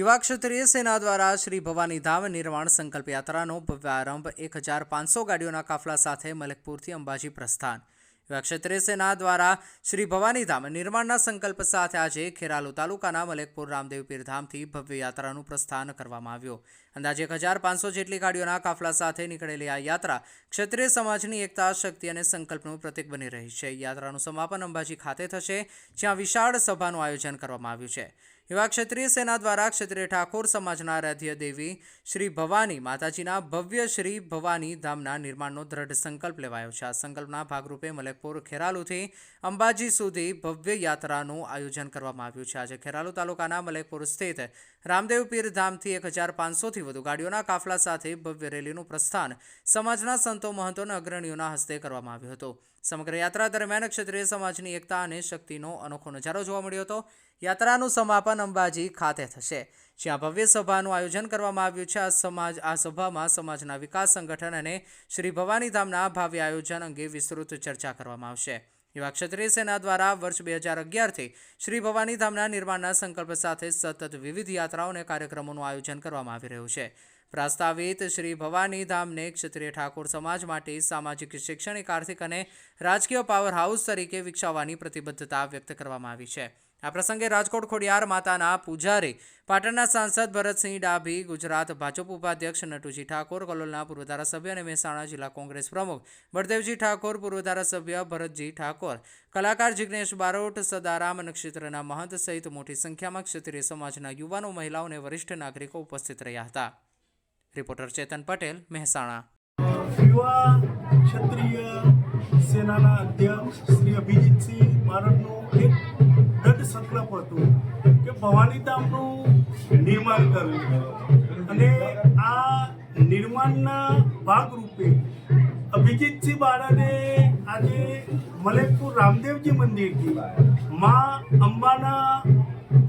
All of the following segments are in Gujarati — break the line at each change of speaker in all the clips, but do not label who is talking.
युवा क्षत्रिय सेना द्वारा श्री भवानी धाम निर्माण संकल्प यात्राનો ભવ્ય આરંભ 1500 ગાડીઓના કાફલા સાથે મલકપુરથી અંબાજી પ્રસ્થાન। युवा क्षत्रिय सेना द्वारा श्री भवानी धाम निर्माणના સંકલ્પ સાથે આજે ખેરાલુ તાલુકાના મલકપુર રામદેવ પીર ધામથી ભવ્ય યાત્રાનું પ્રસ્થાન કરવામાં આવ્યું। અંદાજે 1500 જેટલી ગાડીઓના કાફલા સાથે નીકળેલી આ યાત્રા ક્ષત્રિય સમાજની એકતા, શક્તિ અને સંકલ્પનું પ્રતીક બની રહી છે। યાત્રાનું સમાપન અંબાજી ખાતે થશે, જ્યાં વિશાળ સભાનું આયોજન કરવામાં આવ્યું છે। युवा क्षत्रिय सेना द्वारा क्षत्रिय ठाकुर समाजना आराध्य देवी श्री भवानी माताजीना भव्य श्री भवानी धामना निर्माणનો दृढ़ संकल्प लेवायो છે। આ સંકલ્પના ભાગરૂપે મલકપુર ખેરાલુથી અંબાજી સુધી ભવ્ય યાત્રાનું આયોજન કરવામાં આવ્યું છે। આજે ખેરાલુ તાલુકાના મલકપુર સ્થિત રામદેવ પીર ધામથી 1500થી વધુ ગાડીઓના કાફલા સાથે ભવ્ય રેલીનું પ્રસ્થાન સમાજના સંતો, મહંતો અને અગ્રણીઓના હસ્તે કરવામાં આવ્યું હતું। સમગ્ર યાત્રા દરમિયાન ક્ષત્રિય સમાજની એકતા અને શક્તિનો અનોખો નજારો જોવા મળ્યો હતો। યાત્રાનું સમાપન અંબાજી ખાતે થશે, જ્યાં ભવ્ય સભાનું આયોજન કરવામાં આવ્યું છે। આ સભામાં સમાજના વિકાસ, સંગઠન અને શ્રી ભવાની ધામના ભાવિ આયોજન અંગે વિસ્તૃત ચર્ચા કરવામાં આવશે। युवा क्षत्रिय सेना द्वारा वर्ष 2011 श्री भवानी धामना निर्माणના સંકલ્પ સાથે સતત વિવિધ યાત્રાઓ અને કાર્યક્રમોનું આયોજન કરવામાં આવી રહ્યું છે। प्रस्तावित श्री भवानी धाम ने क्षत्रिय ठाकुर समाज माटे सामाजिक, शैक्षणिक, आर्थिक और राजकीय पावर हाउस तरीके विकसावવાની प्रतिबद्धता व्यक्त કરવામાં આવી છે। આ પ્રસંગે રાજકોટ ખોડિયાર માતાના પૂજારી, પાટણના સાંસદ ભરતસિંહ ડાભી, ગુજરાત ભાજપ ઉપાધ્યક્ષ નટુજી ઠાકોર, કલોલના પૂર્વ ધારાસભ્ય અને મહેસાણા જિલ્લા કોંગ્રેસ પ્રમુખ બળદેવજી ઠાકોર, પૂર્વ ધારાસભ્ય ભરતજી ઠાકોર, કલાકાર જિગ્નેશ બારોટ, સદારામ નક્ષત્રના મહંત સહિત મોટી સંખ્યામાં ક્ષત્રિય સમાજના યુવાનો, મહિલાઓ અને વરિષ્ઠ નાગરિકો ઉપસ્થિત રહ્યા હતા। रिपोर्टर चेतन पटेल, महेसाणा।
युवा क्षत्रिय सेनाना अध्यक्ष श्री अभिजीतसिंह बारडનો એક દૃઢ સંકલ્પ હતો કે ભવાની ધામનું નિર્માણ કરવું, અને આ નિર્માણના ભાગરૂપે અભિજીતસિંહ બારડે આજે મલકપુર રામદેવજી મંદિરથી માં અંબાના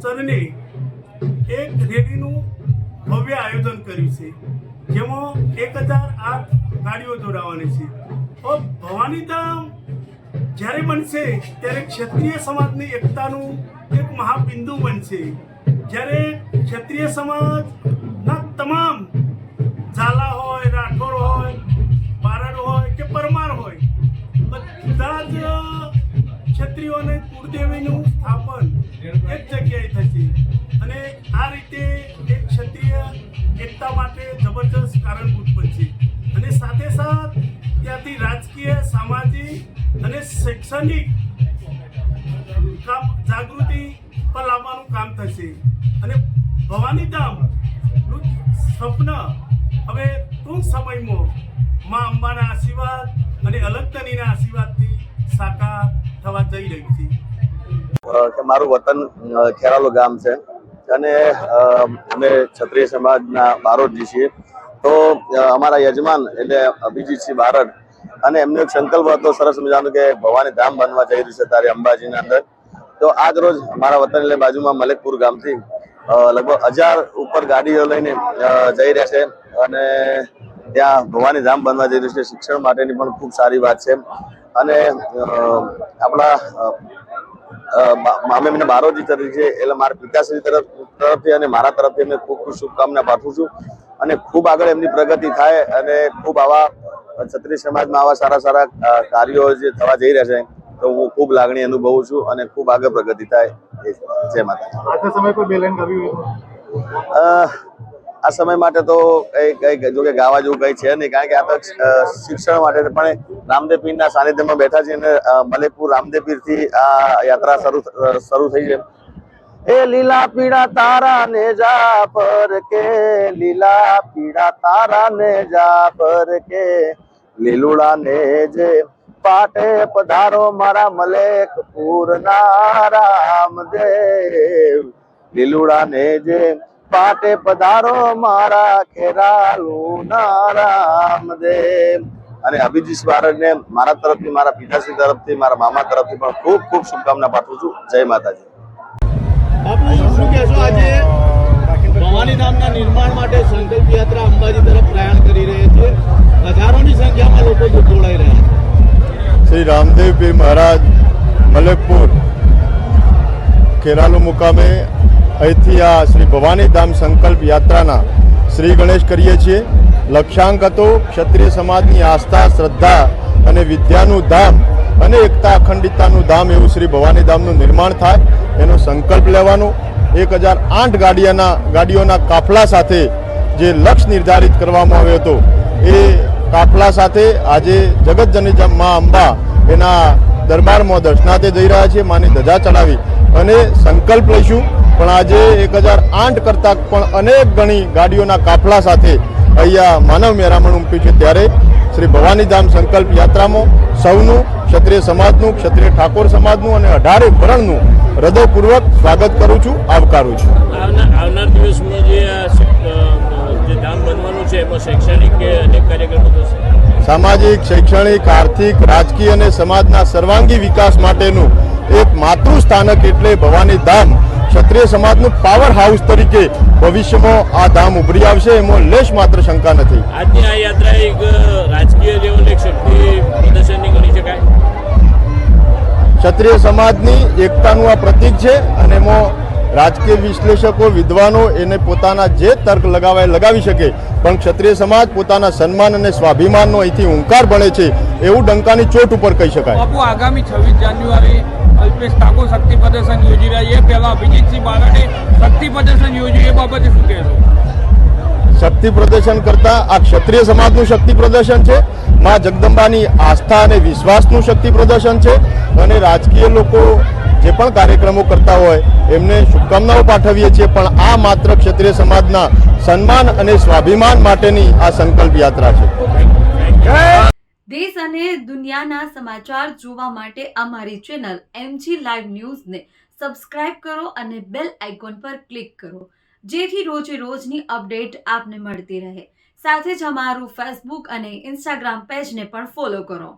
ચરણે એક રેલીનું ભવ્ય આયોજન કર્યું છે, જેમાં 1008 ગાડીઓ દોરાવાની છે। ભવાની ધામ જ્યારે બનશે ત્યારે ક્ષત્રિય સમાજની એકતાનું એક મહાબિંદુ બનશે। જ્યારે ક્ષત્રિય સમાજના તમામ ઝાલા હોય, રાઠોડ હોય, બારડ હોય કે પરમાર હોય, બધા જ ક્ષત્રિયોને કુળદેવીનું સ્થાપન એક જગ્યાએ થશે, અને આ રીતે એક ક્ષત્રિય એકતા માટે જબરજસ્ત કારણભૂત બનશે। અને સાથે સાથ ત્યાંથી રાજકીય, સામાજિક અને શૈક્ષણિક જાગૃતિ પર લાવવાનું કામ થશે। અને ભવાની ધામનું સ્વપ્ન હવે ટૂંક સમયમાં મા અંબાના આશીર્વાદ અને અલગતનીના આશીર્વાદથી સાકાર થવા જઈ રહ્યું છે।
મારું વતન ખેરાલુ ગામ છે અને અમે ક્ષત્રિય સમાજના બારોટજી છીએ। તો અમારા યજમાન એટલે અભિજીતસિંહ બારડ, અને એમનો એક સંકલ્પ હતો સરસ મજાનો કે ભવાની ધામ બનવા જઈ રહ્યું છે ત્યારે અંબાજીના અંદર। તો આજ રોજ અમારા વતન એટલે બાજુમાં મલકપુર ગામથી લગભગ 1000 ઉપર ગાડીઓ લઈને જઈ રહ્યા છે, અને ત્યાં ભવાની ધામ બનવા જઈ રહ્યું છે। શિક્ષણ માટેની પણ ખૂબ સારી વાત છે, અને આપણા અમે મને બારોજી તરીકે એટલે મારા પિતાશ્રી તરફથી અને મારા તરફથી એમને ખૂબ ખૂબ શુભકામના પાઠવું છું, અને ખૂબ આગળ એમની પ્રગતિ થાય, અને ખૂબ આવા ક્ષત્રિય સમાજમાં આવા સારા સારા કાર્યો જે થવા જઈ રહ્યા છે, તો હું ખૂબ લાગણી અનુભવું છું અને ખૂબ આગળ પ્રગતિ થાય। જય માતા। આ સમય માટે તો કઈ જો કે ગાવા જેવું કઈ છે નહીં, કારણ કે આ તો શિક્ષણ માટે પણ રામદેવ પીરના સાનિધ્યમાં બેઠા છે, અને મલકપુર રામદેવ પીરથી આ યાત્રા શરૂ થઈ છે। એ લીલા પીળા તારા ને જા પર કે, લીલા પીળા તારા ને જા પર કે, લીલુડા ને જે પાટે પધારો મારા મલકપુર ના રામદેવ, લીલુડા ને જે પાટે પધારો મારા ખેરાલુ ના રામદેવ। અને અભિજીત બારડને મારા તરફથી, મારા પિતાશ્રી તરફથી, મારા મામા તરફથી પણ ખૂબ ખૂબ શુભકામના પાઠવું છું। જય માતાજી।
બાપુ, શું કહેશો, આજે ભવાની ધામના નિર્માણ માટે સંકલ્પ યાત્રા અંબાજી તરફ પ્રયાણ કરી રહી છે, હજારોની સંખ્યામાં લોકો જોડાઈ રહ્યા છે।
શ્રી રામદેવ પીર મહારાજ મલકપુર ખેરાલુ મુકામે અહીંથી આ શ્રી ભવાની ધામ સંકલ્પ યાત્રાના શ્રી ગણેશ કરીએ છીએ. લક્ષ્યાંક હતો ક્ષત્રિય સમાજની આસ્થા, શ્રદ્ધા અને વિદ્યાનું ધામ અને એકતા અખંડિતતાનું ધામ એવું શ્રી ભવાની ધામનું નિર્માણ થાય એનો સંકલ્પ લેવાનો. 1008 ગાડીઓના કાફલા સાથે જે લક્ષ્ય નિર્ધારિત કરવામાં આવ્યો હતો એ કાફલા સાથે આજે જગતજનની મા અંબા એના દરબારમાં દર્શનાર્થે જઈ રહ્યા છીએ. માની ધજા ચડાવી અને સંકલ્પ લઈશું. પણ આજે 1008 કરતાં પણ અનેક ગણી ગાડીઓના કાફલા સાથે અહીંયા માનવ મેરામણ ઉમટ્યું છે. ત્યારે શ્રી ભવાની ધામ સંકલ્પ યાત્રામાં સૌનું, ક્ષત્રિય સમાજનું, ક્ષત્રિય ઠાકોર સમાજનું અને 18 વર્ણનું હૃદયપૂર્વક સ્વાગત કરું છું, આવકારું છું.
આવનાર દિવસમાં જે ધામ બનવાનું છે એમાં શૈક્ષણિક કે અનેક કાર્યક્રમો થશે.
સામાજિક, શૈક્ષણિક, આર્થિક, રાજકીય અને સમાજના સર્વાંગી વિકાસ માટેનું એક માતૃ સ્થાનક એટલે ભવાની ધામ ક્ષત્રિય સમાજનું પાવર હાઉસ તરીકે ભવિષ્યમાં આ ધામ ઉભરી આવશે એમાં લેશ માત્ર શંકા નથી.
આજની આ યાત્રા એક રાજકીય લેવલે એક શક્તિ પ્રદર્શનની ગણી શકાય.
ક્ષત્રિય સમાજની એકતાનું આ પ્રતીક છે અને એમાં રાજકીય વિશ્લેષકો, વિદ્વાનો એને પોતાના જે તર્ક લગાવાય લગાવી શકે, પણ ક્ષત્રિય સમાજ પોતાના સન્માન અને સ્વાભિમાનનો અહીંથી હુંકાર ભણે છે એવું ડંકાની ચોટ ઉપર કહી શકાય.
બાપુ, આગામી 26 જાન્યુઆરી અલ્પેશ ઠાકોર શક્તિ પ્રદર્શન યોજી રહ્યા એ પહેલા અભિજીતસિંહ બારડે શક્તિ પ્રદર્શન યોજ્યું, એ બાબતે શું કહેશો?
શક્તિ પ્રદર્શન કરતા આ ક્ષત્રિય સમાજનું શક્તિ પ્રદર્શન છે. માં જગદંબાની આસ્થા અને વિશ્વાસનું શક્તિ પ્રદર્શન છે. અને રાજકીય લોકો જે પણ કાર્યક્રમો કરતા હોય એમને શુભકામનાઓ પાઠવીએ છીએ, પણ આ માત્ર ક્ષત્રિય સમાજના સન્માન અને સ્વાભિમાન માટેની આ સંકલ્પ યાત્રા છે.
દેશ અને દુનિયાના સમાચાર જોવા માટે અમારી ચેનલ MG લાઈવ ન્યૂઝને સબસ્ક્રાઇબ કરો અને બેલ આઇકોન પર ક્લિક કરો, જેથી રોજે રોજની અપડેટ આપને મળતી રહે. સાથે જ અમારું ફેસબુક અને ઇન્સ્ટાગ્રામ પેજને પણ ફોલો કરો.